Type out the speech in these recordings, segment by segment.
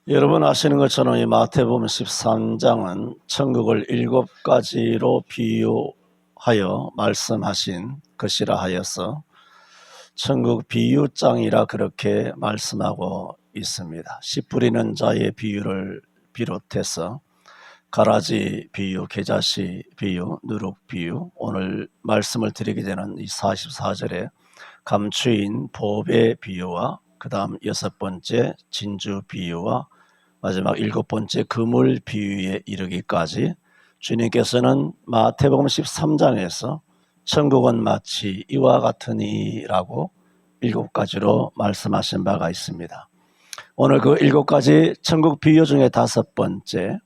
여러분 아시는 것처럼 이 마태복음 13장은 천국을 7가지로 비유하여 말씀하신 것이라 하여서 천국 비유장이라 그렇게 말씀하고 있습니다. 씨 뿌리는 자의 비유를 비롯해서 가라지 비유, 계자씨 비유, 누룩 비유, 오늘 말씀을 드리게 되는 이 44절에 감추인 보배 비유와 그 다음 6번째 진주 비유와 마지막 7번째 그물 비유에 이르기까지 주님께서는 마태복음 13장에서 천국은 마치 이와 같으니라고 7가지로 말씀하신 바가 있습니다. 오늘 그 7가지 천국 비유 중에 5번째,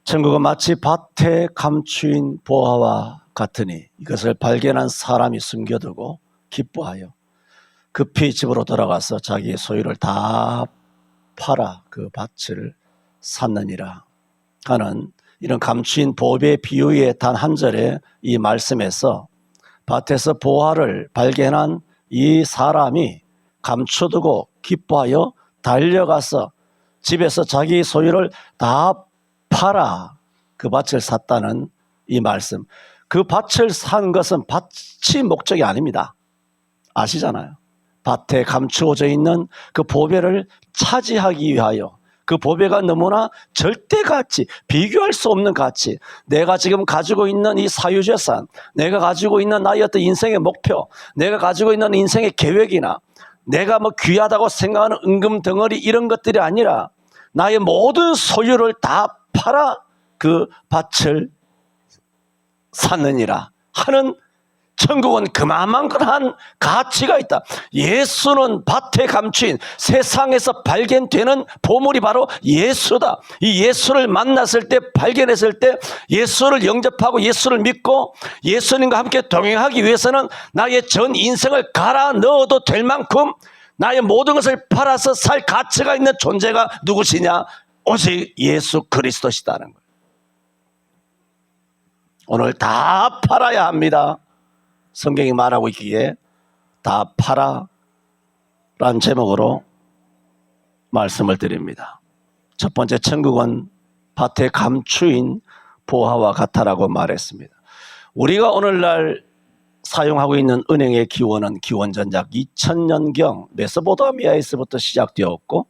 천국은 마치 밭에 감추인 보화와 같으니 이것을 발견한 사람이 숨겨두고 기뻐하여 급히 집으로 돌아가서 자기의 소유를 다 팔아 그 밭을 샀느니라 하는 이런 감추인 보배 비유의 단 한 절의 이 말씀에서 밭에서 보화를 발견한 이 사람이 감춰두고 기뻐하여 달려가서 집에서 자기 소유를 다 팔아 그 밭을 샀다는 이 말씀. 그 밭을 산 것은 밭이 목적이 아닙니다. 아시잖아요. 밭에 감추어져 있는 그 보배를 차지하기 위하여, 그 보배가 너무나 절대가치, 비교할 수 없는 가치, 내가 지금 가지고 있는 이 사유재산, 내가 가지고 있는 나의 어떤 인생의 목표, 내가 가지고 있는 인생의 계획이나 내가 뭐 귀하다고 생각하는 은금 덩어리 이런 것들이 아니라 나의 모든 소유를 다 팔아 그 밭을 샀느니라 하는, 천국은 그만한 가치가 있다. 예수는 밭에 감추인 세상에서 발견되는 보물이 바로 예수다. 이 예수를 만났을 때, 발견했을 때 예수를 영접하고 예수를 믿고 예수님과 함께 동행하기 위해서는 나의 전 인생을 갈아 넣어도 될 만큼 나의 모든 것을 팔아서 살 가치가 있는 존재가 누구시냐? 오직 예수 그리스도시다는 거예요. 오늘 다 팔아야 합니다. 성경이 말하고 있기에 다 팔아 라는 제목으로 말씀을 드립니다. 첫 번째, 천국은 밭에 감추인 보화와 같다라고 말했습니다. 우리가 오늘날 사용하고 있는 은행의 기원은 기원전 약 2000년경 메소포타미아에서부터 시작되었고,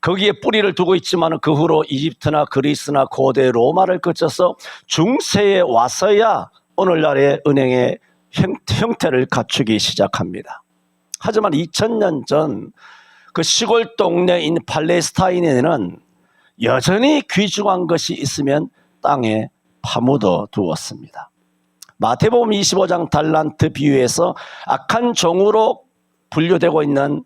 거기에 뿌리를 두고 있지만 그 후로 이집트나 그리스나 고대 로마를 거쳐서 중세에 와서야 오늘날의 은행의 형태를 갖추기 시작합니다. 하지만 2000년 전 그 시골 동네인 팔레스타인에는 여전히 귀중한 것이 있으면 땅에 파묻어 두었습니다. 마태복음 25장 달란트 비유에서 악한 종으로 분류되고 있는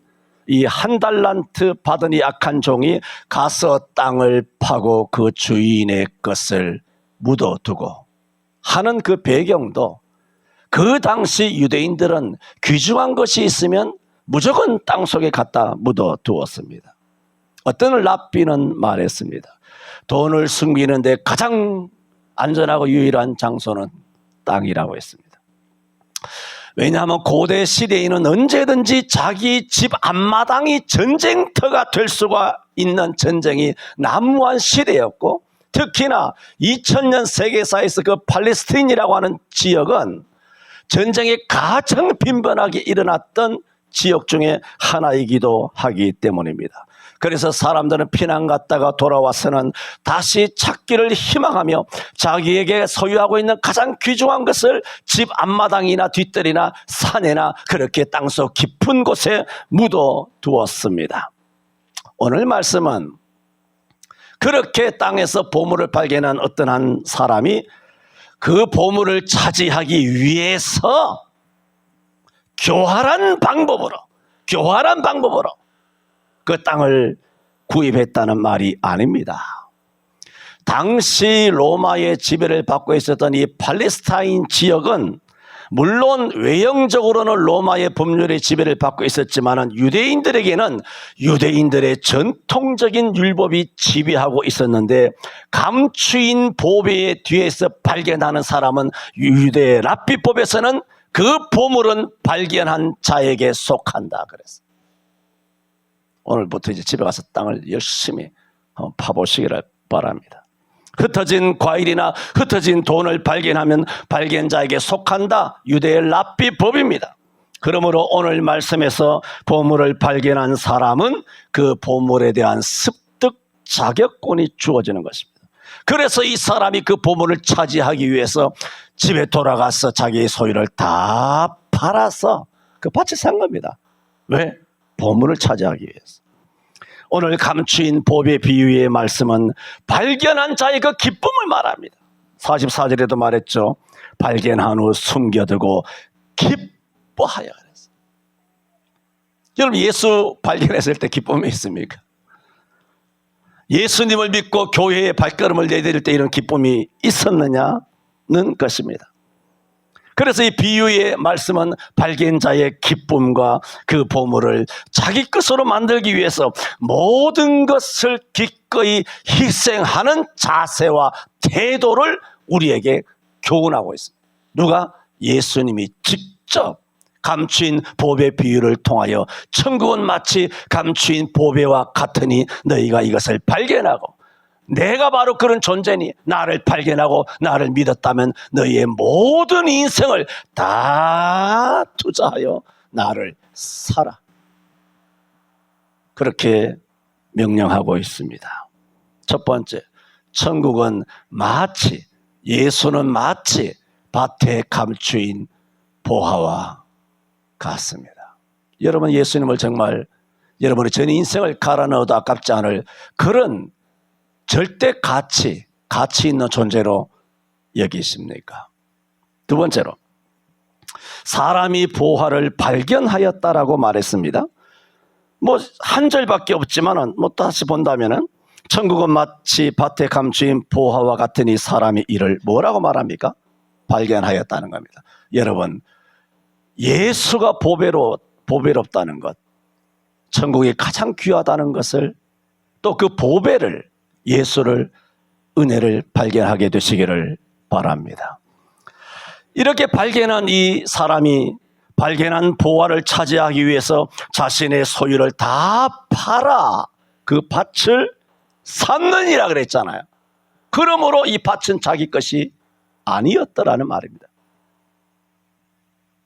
이 한 달란트 받은 이 악한 종이 가서 땅을 파고 그 주인의 것을 묻어두고 하는 그 배경도, 그 당시 유대인들은 귀중한 것이 있으면 무조건 땅 속에 갖다 묻어두었습니다. 어떤 랍비는 말했습니다. 돈을 숨기는 데 가장 안전하고 유일한 장소는 땅이라고 했습니다. 왜냐하면 고대 시대에는 언제든지 자기 집 앞마당이 전쟁터가 될 수가 있는 전쟁이 난무한 시대였고, 특히나 2000년 세계사에서 그 팔레스타인이라고 하는 지역은 전쟁이 가장 빈번하게 일어났던 지역 중에 하나이기도 하기 때문입니다. 그래서 사람들은 피난 갔다가 돌아와서는 다시 찾기를 희망하며 자기에게 소유하고 있는 가장 귀중한 것을 집 앞마당이나 뒷뜰이나 산에나 그렇게 땅속 깊은 곳에 묻어두었습니다. 오늘 말씀은 그렇게 땅에서 보물을 발견한 어떤 한 사람이 그 보물을 차지하기 위해서 교활한 방법으로 그 땅을 구입했다는 말이 아닙니다. 당시 로마의 지배를 받고 있었던 이 팔레스타인 지역은 물론 외형적으로는 로마의 법률의 지배를 받고 있었지만 유대인들에게는 유대인들의 전통적인 율법이 지배하고 있었는데, 감추인 보배의 뒤에서 발견하는 사람은 유대 랍비법에서는 그 보물은 발견한 자에게 속한다 그랬어요. 오늘부터 이제 집에 가서 땅을 열심히 파보시기를 바랍니다. 흩어진 과일이나 흩어진 돈을 발견하면 발견자에게 속한다. 유대의 랍비법입니다. 그러므로 오늘 말씀에서 보물을 발견한 사람은 그 보물에 대한 습득 자격권이 주어지는 것입니다. 그래서 이 사람이 그 보물을 차지하기 위해서 집에 돌아가서 자기의 소유를 다 팔아서 그 밭을 산 겁니다. 왜? 보물을 차지하기 위해서. 오늘 감추인 보배 비유의 말씀은 발견한 자의 그 기쁨을 말합니다. 44절에도 말했죠. 발견한 후 숨겨두고 기뻐하여 그랬어요. 여러분, 예수 발견했을 때 기쁨이 있습니까? 예수님을 믿고 교회에 발걸음을 내디딜 때 이런 기쁨이 있었느냐는 것입니다. 그래서 이 비유의 말씀은 발견자의 기쁨과 그 보물을 자기 것으로 만들기 위해서 모든 것을 기꺼이 희생하는 자세와 태도를 우리에게 교훈하고 있습니다. 누가? 예수님이 직접 감추인 보배 비유를 통하여 천국은 마치 감추인 보배와 같으니 너희가 이것을 발견하고 내가 바로 그런 존재니 나를 발견하고 나를 믿었다면 너희의 모든 인생을 다 투자하여 나를 살아. 그렇게 명령하고 있습니다. 첫 번째, 천국은 마치, 예수는 마치 밭에 감추인 보화와 같습니다. 여러분, 예수님을 정말 여러분의 전 인생을 갈아 넣어도 아깝지 않을 그런 절대 가치 있는 존재로 여기십니까? 두 번째로, 사람이 보화를 발견하였다라고 말했습니다. 한 절밖에 없지만은 다시 본다면은 천국은 마치 밭에 감추인 보화와 같으니 사람이 이를 뭐라고 말합니까? 발견하였다는 겁니다. 여러분, 예수가 보배롭다는 것, 천국이 가장 귀하다는 것을, 또 그 보배를, 예수를, 은혜를 발견하게 되시기를 바랍니다. 이렇게 발견한 이 사람이 발견한 보화를 차지하기 위해서 자신의 소유를 다 팔아 그 밭을 샀느니라 그랬잖아요. 그러므로 이 밭은 자기 것이 아니었더라는 말입니다.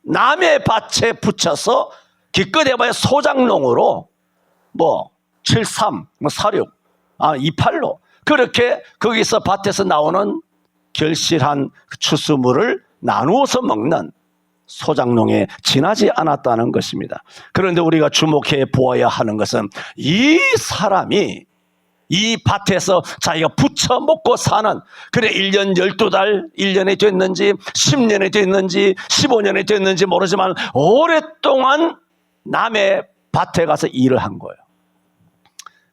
남의 밭에 붙여서 기껏 해봐야 소장농으로 73, 46, 28로 그렇게 거기서 밭에서 나오는 결실한 추수물을 나누어서 먹는 소장농에 지나지 않았다는 것입니다. 그런데 우리가 주목해 보아야 하는 것은 이 사람이 이 밭에서 자기가 부쳐 먹고 사는, 그래 1년 12달 1년이 됐는지 10년이 됐는지 15년이 됐는지 모르지만 오랫동안 남의 밭에 가서 일을 한 거예요.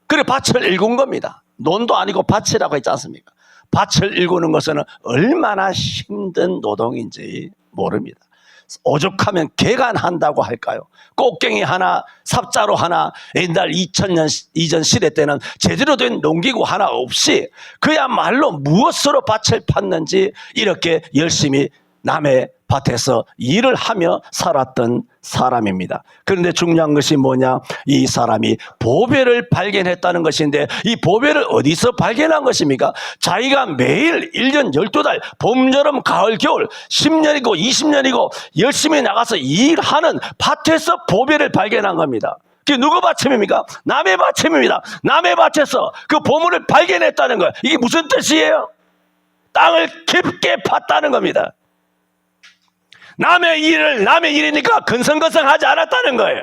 그래 밭을 일군 겁니다. 논도 아니고 밭이라고 했지 않습니까? 밭을 일구는 것은 얼마나 힘든 노동인지 모릅니다. 오죽하면 개간한다고 할까요? 꽃갱이 하나, 삽자루 하나, 옛날 2000년 이전 시대 때는 제대로 된 농기구 하나 없이 그야말로 무엇으로 밭을 팠는지 이렇게 열심히 남의 밭에서 일을 하며 살았던 사람입니다. 그런데 중요한 것이 뭐냐? 이 사람이 보배를 발견했다는 것인데 이 보배를 어디서 발견한 것입니까? 자기가 매일 1년 12달 봄, 여름, 가을, 겨울 10년이고 20년이고 열심히 나가서 일하는 밭에서 보배를 발견한 겁니다. 그게 누구 밭입니까? 남의 밭입니다. 남의 밭에서 그 보물을 발견했다는 거예요. 이게 무슨 뜻이에요? 땅을 깊게 팠다는 겁니다. 남의 일이니까 근성근성하지 않았다는 거예요.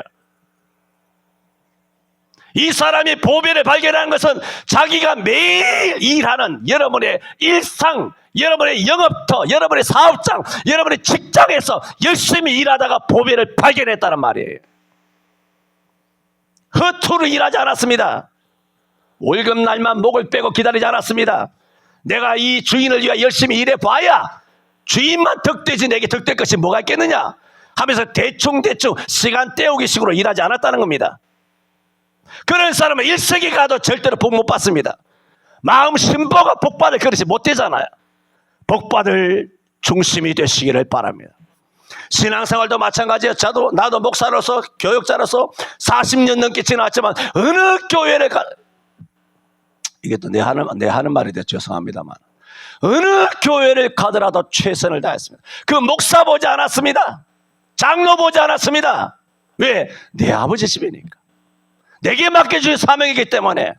이 사람이 보배를 발견한 것은 자기가 매일 일하는 여러분의 일상, 여러분의 영업터, 여러분의 사업장, 여러분의 직장에서 열심히 일하다가 보배를 발견했다는 말이에요. 허투루 일하지 않았습니다. 월급날만 목을 빼고 기다리지 않았습니다. 내가 이 주인을 위해 열심히 일해봐야 주인만 덕되지 내게 덕될 것이 뭐가 있겠느냐 하면서 대충 시간 때우기 식으로 일하지 않았다는 겁니다. 그런 사람은 1세기 가도 절대로 복 못 받습니다. 마음 심보가 복받을 그릇이 못 되잖아요. 복받을 중심이 되시기를 바랍니다. 신앙생활도 마찬가지예요. 나도 목사로서 교육자로서 40년 넘게 지났지만 어느 교회를 이게 또 내 하는 말인데 죄송합니다만 어느 교회를 가더라도 최선을 다했습니다. 그 목사 보지 않았습니다. 장로 보지 않았습니다. 왜? 내 아버지 집이니까. 내게 맡겨준 사명이기 때문에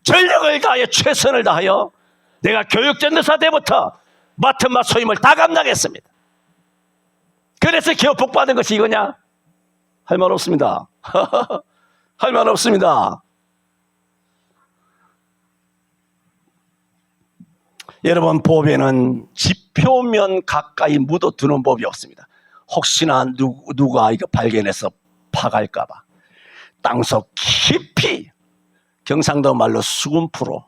전력을 다하여 최선을 다하여 내가 교육전도사 때부터 맡은 바 소임을 다 감당했습니다. 그래서 겨우 복받은 것이 이거냐? 할 말 없습니다. 할 말 없습니다. 여러분, 법에는 지표면 가까이 묻어두는 법이 없습니다. 혹시나 누가 이거 발견해서 파갈까 봐 땅속 깊이, 경상도 말로 수군프로,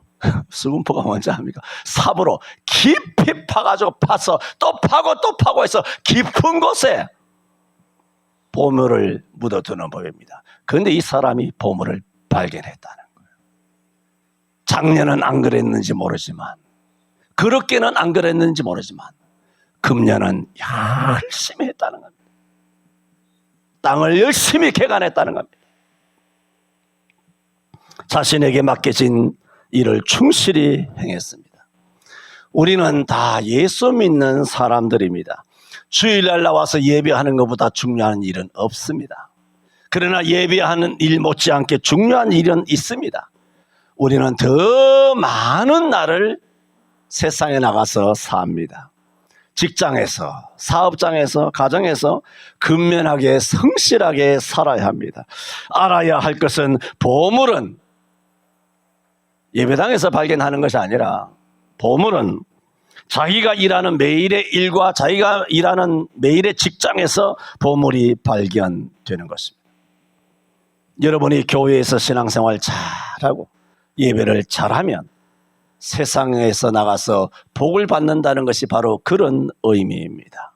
수군포가 뭔지 압니까? 삽으로 깊이 파가지고 파서 또 파고 또 파고 해서 깊은 곳에 보물을 묻어두는 법입니다. 그런데 이 사람이 보물을 발견했다는 거예요. 작년은 안 그랬는지 모르지만, 그렇게는 안 그랬는지 모르지만 금년은 열심히 했다는 겁니다. 땅을 열심히 개간했다는 겁니다. 자신에게 맡겨진 일을 충실히 행했습니다. 우리는 다 예수 믿는 사람들입니다. 주일날 나와서 예배하는 것보다 중요한 일은 없습니다. 그러나 예배하는 일 못지않게 중요한 일은 있습니다. 우리는 더 많은 날을 세상에 나가서 삽니다. 직장에서, 사업장에서, 가정에서 근면하게 성실하게 살아야 합니다. 알아야 할 것은 보물은 예배당에서 발견하는 것이 아니라 보물은 자기가 일하는 매일의 일과 자기가 일하는 매일의 직장에서 보물이 발견되는 것입니다. 여러분이 교회에서 신앙생활 잘하고 예배를 잘하면 세상에서 나가서 복을 받는다는 것이 바로 그런 의미입니다.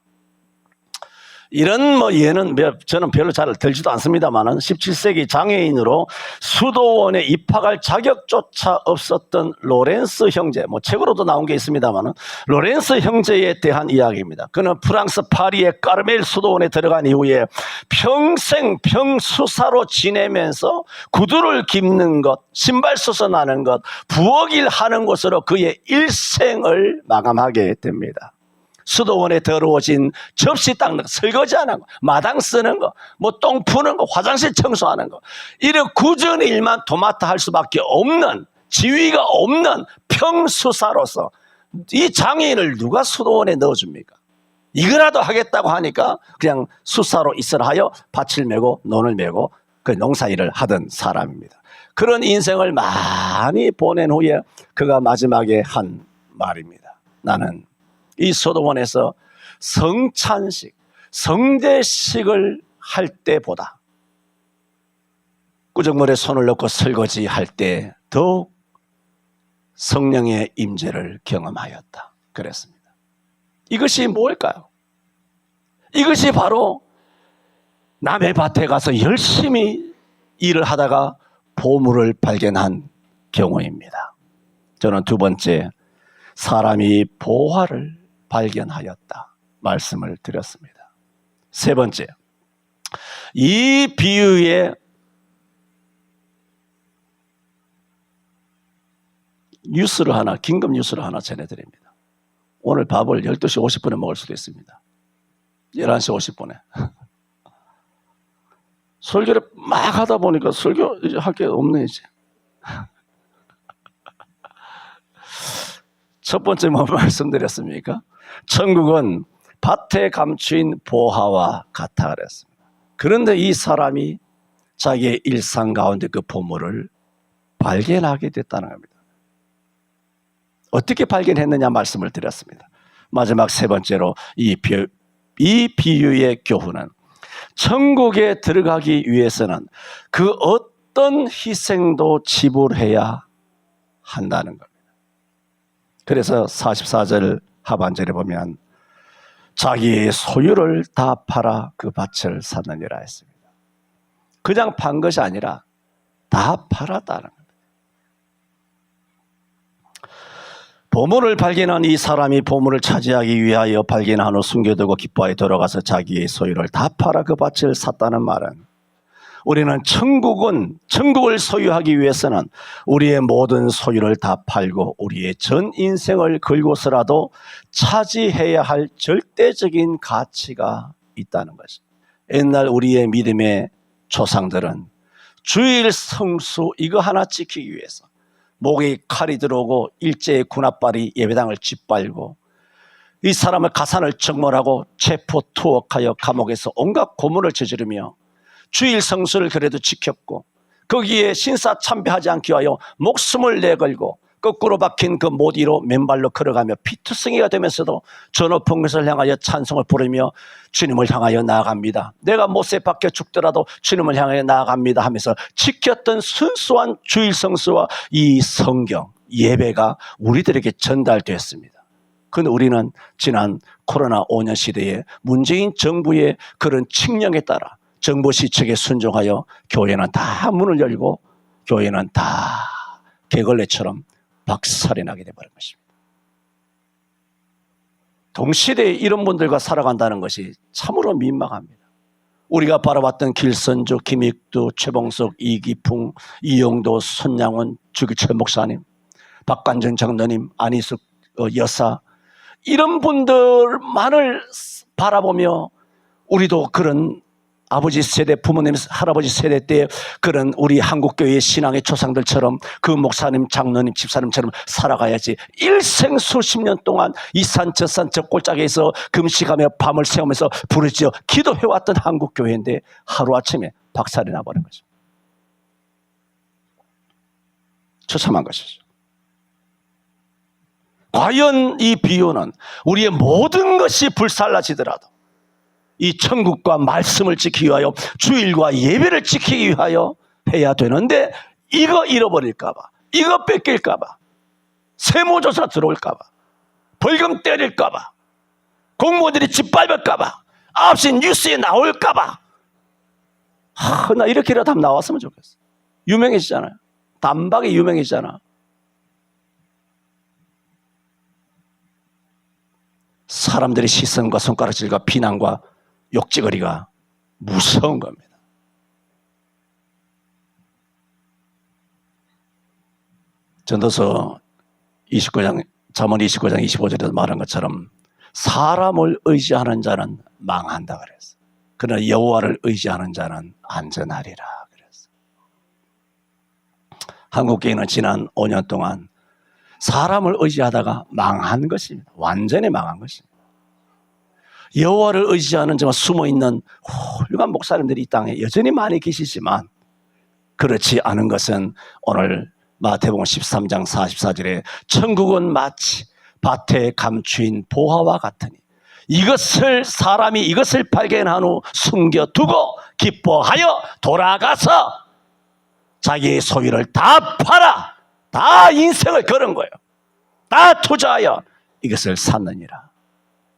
이런 예는 저는 별로 잘 들지도 않습니다만은 17세기 장애인으로 수도원에 입학할 자격조차 없었던 로렌스 형제, 책으로도 나온 게 있습니다만은 로렌스 형제에 대한 이야기입니다. 그는 프랑스 파리의 까르멜 수도원에 들어간 이후에 평생 병수사로 지내면서 구두를 깁는 것, 신발 수선하는 것, 부엌일 하는 것으로 그의 일생을 마감하게 됩니다. 수도원에 더러워진 접시 닦는 거, 설거지하는 거, 마당 쓰는 거, 똥 푸는 거, 화장실 청소하는 거, 이런 굳은 일만 도맡아 할 수밖에 없는, 지위가 없는 평수사로서 이 장애인을 누가 수도원에 넣어줍니까? 이거라도 하겠다고 하니까 그냥 수사로 있으라 하여 밭을 메고 논을 메고 그 농사일을 하던 사람입니다. 그런 인생을 많이 보낸 후에 그가 마지막에 한 말입니다. 나는 이 수도원에서 성찬식, 성대식을 할 때보다 구정물에 손을 넣고 설거지 할 때 더욱 성령의 임재를 경험하였다. 그랬습니다. 이것이 뭘까요? 이것이 바로 남의 밭에 가서 열심히 일을 하다가 보물을 발견한 경우입니다. 저는 두 번째, 사람이 보화를 발견하였다 말씀을 드렸습니다. 세 번째, 이 비유의 긴급 뉴스를 하나 전해드립니다. 오늘 밥을 12시 50분에 먹을 수도 있습니다. 11시 50분에. 설교를 막 하다 보니까 설교 이제 할 게 없네, 이제. 첫 번째 뭐 말씀드렸습니까? 천국은 밭에 감추인 보화와 같아 그랬습니다. 그런데 이 사람이 자기의 일상 가운데 그 보물을 발견하게 됐다는 겁니다. 어떻게 발견했느냐 말씀을 드렸습니다. 마지막 세 번째로 이 비유의 교훈은 천국에 들어가기 위해서는 그 어떤 희생도 지불해야 한다는 겁니다. 그래서 44절 하반절에 보면 자기의 소유를 다 팔아 그 밭을 샀느니라 했습니다. 그냥 판 것이 아니라 다 팔았다는 겁니다. 보물을 발견한 이 사람이 보물을 차지하기 위하여 발견한 후 숨겨두고 기뻐하여 돌아가서 자기의 소유를 다 팔아 그 밭을 샀다는 말은, 우리는 천국을 소유하기 위해서는 우리의 모든 소유를 다 팔고 우리의 전 인생을 걸고서라도 차지해야 할 절대적인 가치가 있다는 것입니다. 옛날 우리의 믿음의 조상들은 주일 성수 이거 하나 지키기 위해서 목에 칼이 들어오고 일제의 군합발이 예배당을 짓밟고 이 사람을 가산을 적몰하고 체포 투옥하여 감옥에서 온갖 고문을 저지르며 주일 성수를 그래도 지켰고 거기에 신사 참배하지 않기 위하여 목숨을 내걸고 거꾸로 박힌 그 못 위로 맨발로 걸어가며 피투성이가 되면서도 저 높은 것을 향하여 찬송을 부르며 주님을 향하여 나아갑니다. 내가 못에 박혀 죽더라도 주님을 향하여 나아갑니다 하면서 지켰던 순수한 주일 성수와 이 성경 예배가 우리들에게 전달됐습니다. 그런데 우리는 지난 코로나 5년 시대에 문재인 정부의 그런 칙령에 따라 정부 시책에 순종하여 교회는 다 문을 열고 교회는 다 개걸레처럼 박살이 나게 되어버린 것입니다. 동시대에 이런 분들과 살아간다는 것이 참으로 민망합니다. 우리가 바라봤던 길선주, 김익두, 최봉석, 이기풍, 이용도, 손양원, 주기철 목사님, 박관정 장로님, 안희숙 여사, 이런 분들만을 바라보며 우리도 그런 아버지 세대, 부모님, 할아버지 세대 때 그런 우리 한국교회의 신앙의 조상들처럼 그 목사님, 장로님, 집사님처럼 살아가야지. 일생 수십 년 동안 이 산 저 산 저 골짜기에서 금식하며 밤을 새우면서 부르짖어 기도해왔던 한국교회인데 하루아침에 박살이 나버린 거죠. 처참한 것이죠. 과연 이 비유는 우리의 모든 것이 불살라지더라도 이 천국과 말씀을 지키기 위하여 주일과 예배를 지키기 위하여 해야 되는데 이거 잃어버릴까 봐, 이거 뺏길까 봐, 세무조사 들어올까 봐, 벌금 때릴까 봐, 공무원들이 짓밟을까 봐, 9시 뉴스에 나올까 봐. 나 이렇게라도 한번 나왔으면 좋겠어. 유명해지잖아요. 단박에 유명해지잖아. 사람들의 시선과 손가락질과 비난과 욕지거리가 무서운 겁니다. 전도서 29장, 잠언 29장 25절에서 말한 것처럼 사람을 의지하는 자는 망한다 그랬어. 그러나 여호와를 의지하는 자는 안전하리라 그랬어. 한국교회는 지난 5년 동안 사람을 의지하다가 망한 것입니다. 완전히 망한 것입니다. 여호와를 의지하는 정말 숨어있는 훌륭한 목사님들이 이 땅에 여전히 많이 계시지만 그렇지 않은 것은 오늘 마태복음 13장 44절에 천국은 마치 밭에 감추인 보화와 같으니 사람이 이것을 발견한 후 숨겨두고 기뻐하여 돌아가서 자기의 소유를 다 팔아, 다 인생을 걸은 거예요. 다 투자하여 이것을 샀느니라.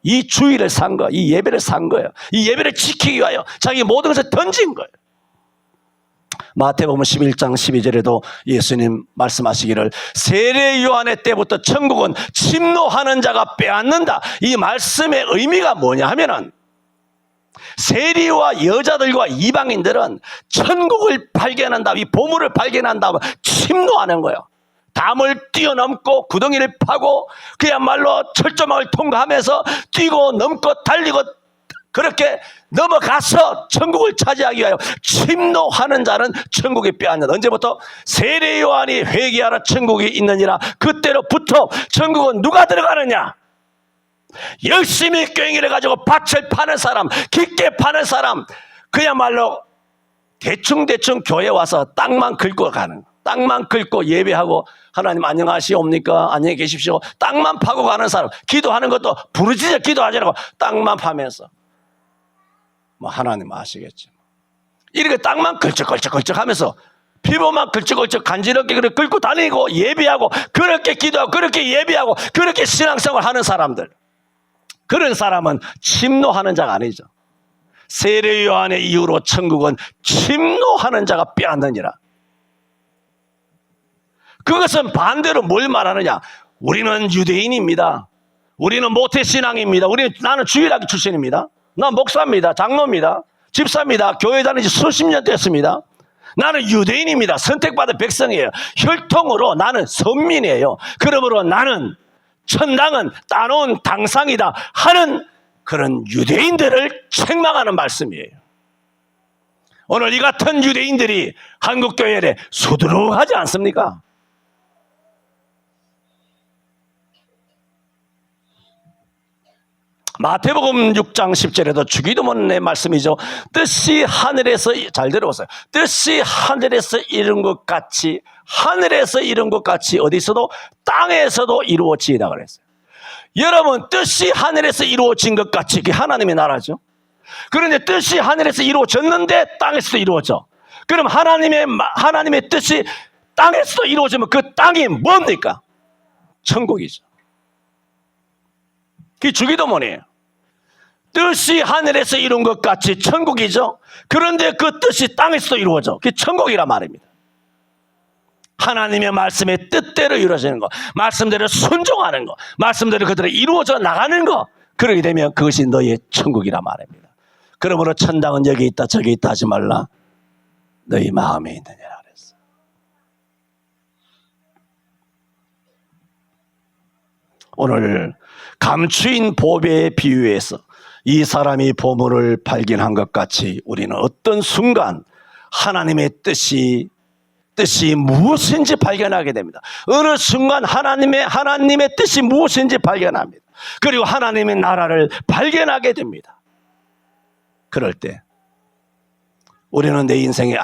이 주일을 산 거예요. 이 예배를 산 거예요. 이 예배를 지키기 위하여 자기 모든 것을 던진 거예요. 마태복음 11장 12절에도 예수님 말씀하시기를 세례 요한의 때부터 천국은 침노하는 자가 빼앗는다. 이 말씀의 의미가 뭐냐 하면은 세리와 여자들과 이방인들은 천국을 발견한다, 이 보물을 발견한다면 침노하는 거예요. 담을 뛰어넘고 구덩이를 파고 그야말로 철조망을 통과하면서 뛰고 넘고 달리고 그렇게 넘어가서 천국을 차지하기 위하여 침노하는 자는 천국에 빼앗는다. 언제부터? 세례 요한이 회개하라 천국이 있느니라. 그때로부터 천국은 누가 들어가느냐? 열심히 꽹이를 가지고 밭을 파는 사람, 깊게 파는 사람, 그야말로 대충대충 교회 와서 땅만 긁고 가는, 땅만 긁고 예배하고 하나님 안녕하시옵니까? 안녕히 계십시오. 땅만 파고 가는 사람, 기도하는 것도 부르짖어 기도하지 않고 땅만 파면서 뭐 하나님 아시겠죠. 이렇게 땅만 걸쩍걸쩍 하면서 피부만 걸쩍걸쩍 간지럽게 그렇게 긁고 다니고 예배하고 그렇게 기도하고 그렇게 예배하고 그렇게 신앙생활 하는 사람들, 그런 사람은 침노하는 자가 아니죠. 세례 요한의 이후로 천국은 침노하는 자가 빼앗느니라. 그것은 반대로 뭘 말하느냐? 우리는 유대인입니다. 우리는 모태신앙입니다. 나는 주일학교 출신입니다. 난 목사입니다. 장로입니다. 집사입니다. 교회 다닌 지 수십 년 됐습니다. 나는 유대인입니다. 선택받은 백성이에요. 혈통으로 나는 선민이에요. 그러므로 나는 천당은 따놓은 당상이다 하는 그런 유대인들을 책망하는 말씀이에요. 오늘 이 같은 유대인들이 한국교회에 수두룩하지 않습니까? 마태복음 6장 10절에도 주기도문의 말씀이죠. 뜻이 하늘에서, 잘 들어보세요. 뜻이 하늘에서 이룬 것 같이, 하늘에서 이룬 것 같이 어디서도 땅에서도 이루어지이다 그랬어요. 여러분, 뜻이 하늘에서 이루어진 것 같이, 그게 하나님의 나라죠. 그런데 뜻이 하늘에서 이루어졌는데 땅에서도 이루어져. 그럼 하나님의 뜻이 땅에서도 이루어지면 그 땅이 뭡니까? 천국이죠. 그게 주기도문이에요. 뜻이 하늘에서 이룬 것 같이 천국이죠. 그런데 그 뜻이 땅에서도 이루어져. 그게 천국이란 말입니다. 하나님의 말씀의 뜻대로 이루어지는 것, 말씀대로 순종하는 것, 말씀대로 그대로 이루어져 나가는 것, 그러게 되면 그것이 너희의 천국이란 말입니다. 그러므로 천당은 여기 있다 저기 있다 하지 말라. 너희 마음에 있느니라 그랬어. 오늘 감추인 보배에 비유해서 이 사람이 보물을 발견한 것 같이 우리는 어떤 순간 하나님의 뜻이 무엇인지 발견하게 됩니다. 어느 순간 하나님의 뜻이 무엇인지 발견합니다. 그리고 하나님의 나라를 발견하게 됩니다. 그럴 때 우리는 내 인생에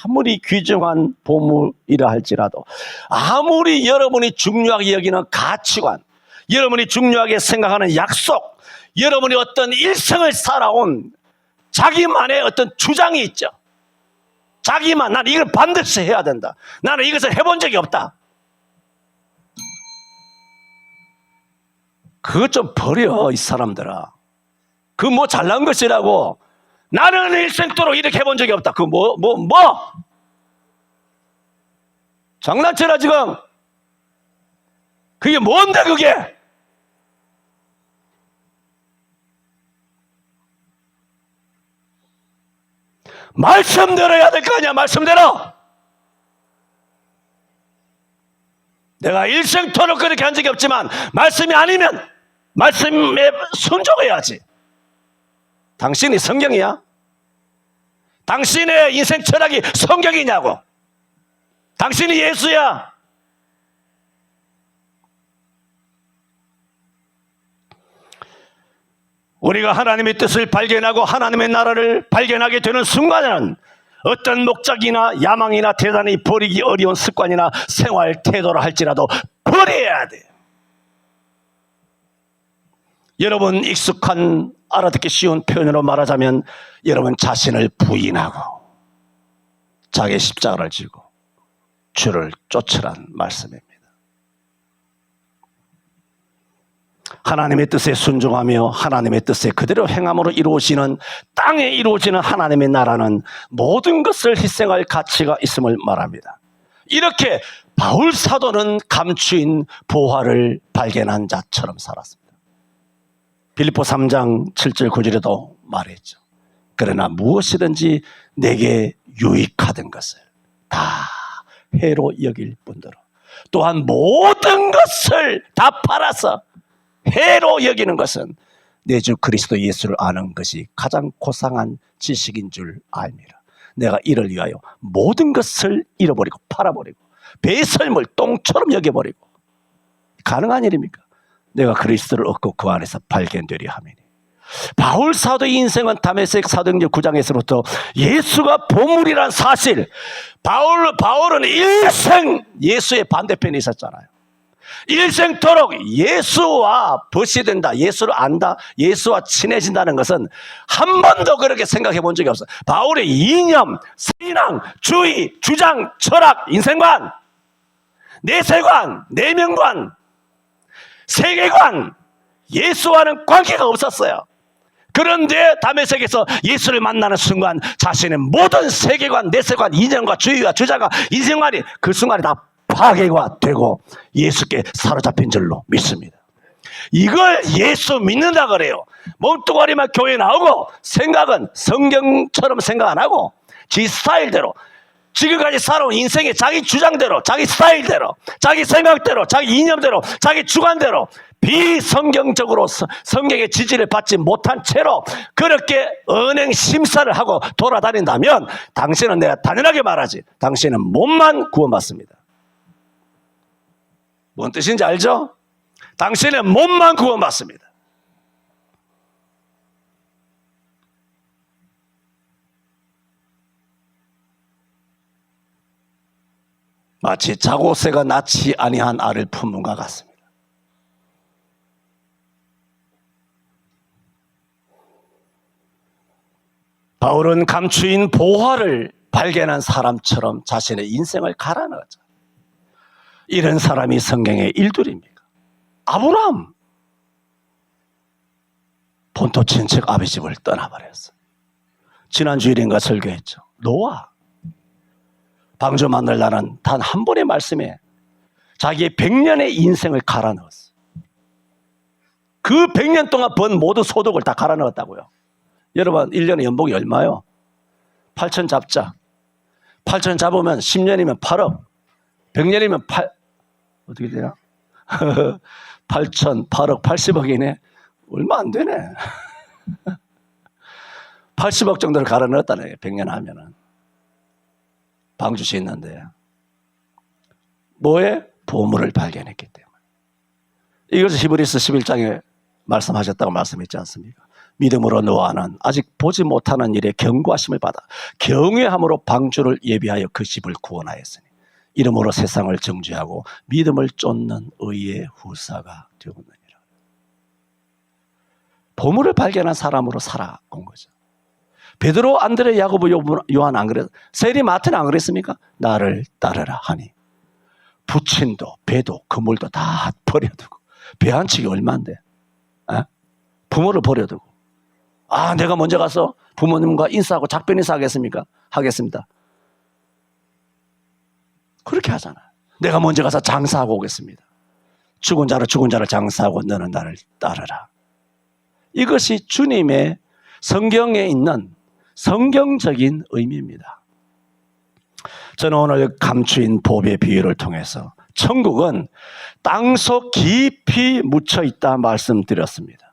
아무리 귀중한 보물이라 할지라도, 아무리 여러분이 중요하게 여기는 가치관, 여러분이 중요하게 생각하는 약속, 여러분이 어떤 일생을 살아온 자기만의 어떤 주장이 있죠. 자기만, 나는 이걸 반드시 해야 된다. 나는 이것을 해본 적이 없다. 그것 좀 버려, 이 사람들아. 그 뭐 잘난 것이라고. 나는 일생도록 이렇게 해본 적이 없다. 뭐? 장난쳐라, 지금. 그게 뭔데, 그게? 말씀대로 해야 될 거 아니야, 말씀대로. 내가 일생토록 그렇게 한 적이 없지만 말씀이 아니면 말씀에 순종해야지. 당신이 성경이야? 당신의 인생 철학이 성경이냐고. 당신이 예수야. 우리가 하나님의 뜻을 발견하고 하나님의 나라를 발견하게 되는 순간에는 어떤 목적이나 야망이나 대단히 버리기 어려운 습관이나 생활 태도를 할지라도 버려야 돼. 여러분, 익숙한 알아듣기 쉬운 표현으로 말하자면 여러분 자신을 부인하고 자기 십자가를 지고 주를 쫓으란 말씀입니다. 하나님의 뜻에 순종하며 하나님의 뜻에 그대로 행함으로 이루어지는, 땅에 이루어지는 하나님의 나라는 모든 것을 희생할 가치가 있음을 말합니다. 이렇게 바울 사도는 감추인 보화를 발견한 자처럼 살았습니다. 빌립보 3장 7절 9절에도 말했죠. 그러나 무엇이든지 내게 유익하던 것을 다 해로 여길 뿐더러 또한 모든 것을 다 팔아서 해로 여기는 것은 내 주 그리스도 예수를 아는 것이 가장 고상한 지식인 줄 알미라. 내가 이를 위하여 모든 것을 잃어버리고 팔아버리고 배설물 똥처럼 여겨버리고, 가능한 일입니까? 내가 그리스도를 얻고 그 안에서 발견되려 함이니. 바울 사도의 인생은 다메섹 사도행전 9장에서부터 예수가 보물이란 사실, 바울은 일생 예수의 반대편에 있었잖아요. 일생토록 예수와 벗이 된다, 예수를 안다, 예수와 친해진다는 것은 한 번도 그렇게 생각해 본 적이 없어요. 바울의 이념, 신앙, 주의, 주장, 철학, 인생관, 내세관, 내면관, 세계관, 예수와는 관계가 없었어요. 그런데 다메섹에서 예수를 만나는 순간 자신의 모든 세계관, 내세관, 이념과 주의와 주장과 인생관이 그 순간에 다 파괴가 되고 예수께 사로잡힌 줄로 믿습니다. 이걸 예수 믿는다 그래요. 몸뚱아리만 교회 나오고 생각은 성경처럼 생각 안 하고 지 스타일대로 지금까지 살아온 인생의 자기 주장대로, 자기 스타일대로, 자기 생각대로, 자기 이념대로, 자기 주관대로 비성경적으로 성경의 지지를 받지 못한 채로 그렇게 언행 심사를 하고 돌아다닌다면 당신은, 내가 단연하게 말하지, 당신은 몸만 구원받습니다. 뭔 뜻인지 알죠? 당신은 몸만 구원받습니다. 마치 자고새가 낳지 아니한 알을 품은가 같습니다. 바울은 감추인 보화를 발견한 사람처럼 자신의 인생을 갈아넣었죠. 이런 사람이 성경의 일둘입니까? 아브라함, 본토 친척 아비 집을 떠나버렸어요. 지난주일인가 설교했죠. 노아, 방주 만들라는 단 한 번의 말씀에 자기의 100년의 인생을 갈아넣었어요. 그 100년 동안 번 모든 소득을 다 갈아넣었다고요. 여러분, 1년에 연봉이 얼마요? 8천 잡자. 8천 잡으면 10년이면 8억. 100년이면 어떻게 되나? 8천, 8억, 80억이네. 얼마 안 되네. 80억 정도를 갈아넣었다는 거예요. 100년 하면은. 방주시 있는데. 뭐에? 보물을 발견했기 때문에. 이것을 히브리서 11장에 말씀하셨다고 말씀했지 않습니까? 믿음으로 노아는 아직 보지 못하는 일에 경고하심을 받아 경외함으로 방주를 예비하여 그 집을 구원하였으니 이름으로 세상을 정죄하고 믿음을 쫓는 의의 후사가 되었느니라. 보물을 발견한 사람으로 살아온 거죠. 베드로, 안드레, 야고보, 요한 안 그랬어요? 세리, 마태는 안 그랬습니까? 나를 따르라 하니 부친도 배도 그물도 다 버려두고, 배 한 척이 얼마인데, 부모를 버려두고, 내가 먼저 가서 부모님과 인사하고 작별 인사하겠습니까? 하겠습니다. 그렇게 하잖아요. 내가 먼저 가서 장사하고 오겠습니다. 죽은 자를 장사하고 너는 나를 따르라. 이것이 주님의 성경에 있는 성경적인 의미입니다. 저는 오늘 감추인 보배의 비유를 통해서 천국은 땅속 깊이 묻혀 있다 말씀드렸습니다.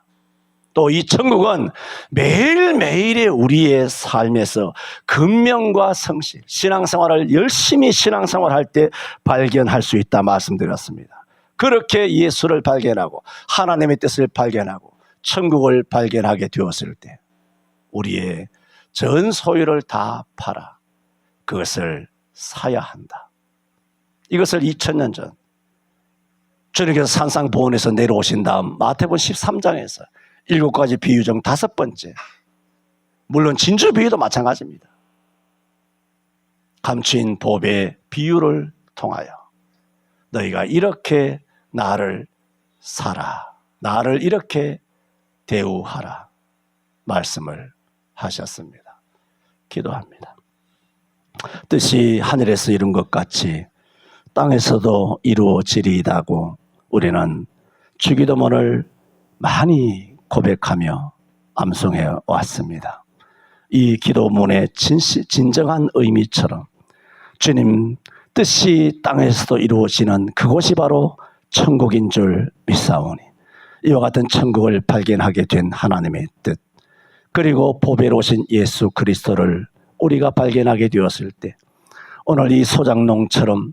또 이 천국은 매일매일의 우리의 삶에서 근면과 성실, 신앙생활을 열심히 신앙생활할 때 발견할 수 있다 말씀드렸습니다. 그렇게 예수를 발견하고 하나님의 뜻을 발견하고 천국을 발견하게 되었을 때 우리의 전 소유를 다 팔아 그것을 사야 한다. 이것을 2000년 전 주님께서 산상보훈에서 내려오신 다음 마태복음 13장에서 7가지 비유 중 5번째, 물론 진주 비유도 마찬가지입니다. 감추인 보배의 비유를 통하여 너희가 이렇게 나를 사라, 나를 이렇게 대우하라 말씀을 하셨습니다. 기도합니다. 뜻이 하늘에서 이룬 것 같이 땅에서도 이루어지리이다고 우리는 주기도문을 많이 고백하며 암송해 왔습니다. 이 기도문의 진정한 의미처럼 주님 뜻이 땅에서도 이루어지는 그곳이 바로 천국인 줄 믿사오니 이와 같은 천국을 발견하게 된 하나님의 뜻, 그리고 보배로우신 예수 그리스도를 우리가 발견하게 되었을 때 오늘 이 소장농처럼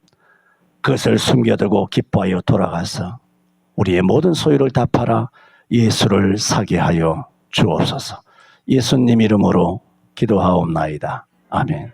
그것을 숨겨두고 기뻐하여 돌아가서 우리의 모든 소유를 다 팔아 예수를 사게 하여 주옵소서. 예수님 이름으로 기도하옵나이다. 아멘.